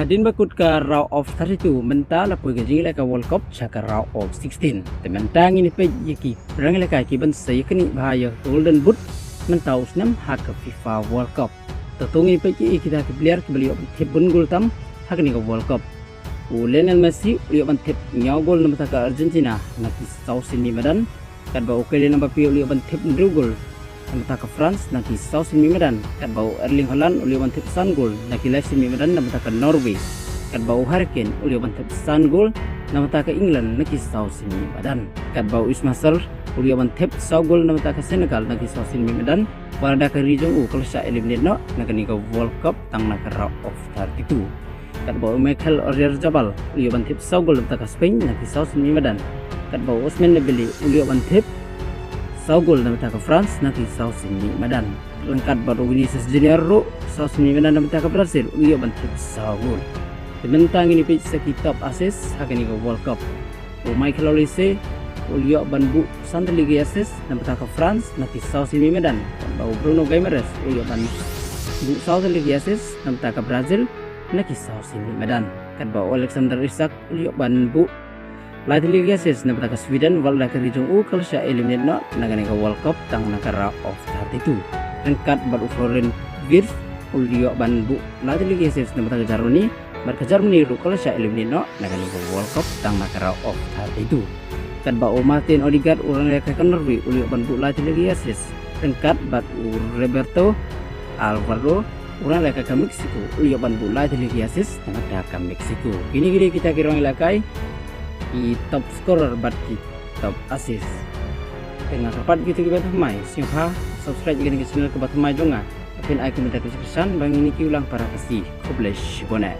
Din bakut ka round of 32 menta la poi gaji la ka World Cup chaka round of 16 tementang ini pe yiki rang la ka ki ban sai kini bahaya golden boot menta usnam hak FIFA World Cup tatung ini pe ki kita ke player ke beliau tip bun gol tam hak ni ka World Cup Lionel Messi beliau ban tip nyaw gol nam ka Argentina na ki South Medan kan ba Kylian Mbappe beliau ban tip gol namata ka France naki South Medan kat bau Erling Haaland uli ban tip san gol naki Leicester Medan namata ka Norway kat bau Harry Kane uli ban tip san gol namata ka England naki South Medan kat bau Ismail Sarr uli ban tip sa gol namata ka Senegal naki South Medan warada ka region kalau sa eliminate no nagani ka World Cup tang naka round of 32 kat bau Michael Oyarzabal uli ban tip sa gol namata ka Spain naki South Medan kat bau Ousmane Dembele uli ban tip Saugol namata ka France naki South Medan lengkap baru Vinicius Junior South Medan namata ka Brazil uyo bantip Saugol tementang ini pitch sa kitab assist hakani ka World Cup o Michael Olise uyo banbu Santa Liga assist namata ka France naki South Medan bau Bruno Guimaraes uyo banbu South Liga assist namata ka Brazil naki South Medan kan bau Alexander Isak uyo banbu Lately guesses na ka Sweden wala ka region kalau siya eliminate no nagani ka World Cup tang naka round of 32 rengkat baru Florian Wirtz ulio banbu lately guesses na ka Germany ka Germany kalau siya eliminate no nagani ka World Cup tang naka round of 32 kan ba Martin Odegaard urang ka Norway ulio banbu lately guesses rengkat baru Roberto Alvaro urang ka Mexico ulio banbu lately guesses nang ka Mexico gini kita kirang ilakai di top scorer bat di top assist dengan rapat gitu kita mai siapa subscribe juga ke channel ke bat mai jonga apin ai kita kesan bang ini ki ulang para pasti kobles bonet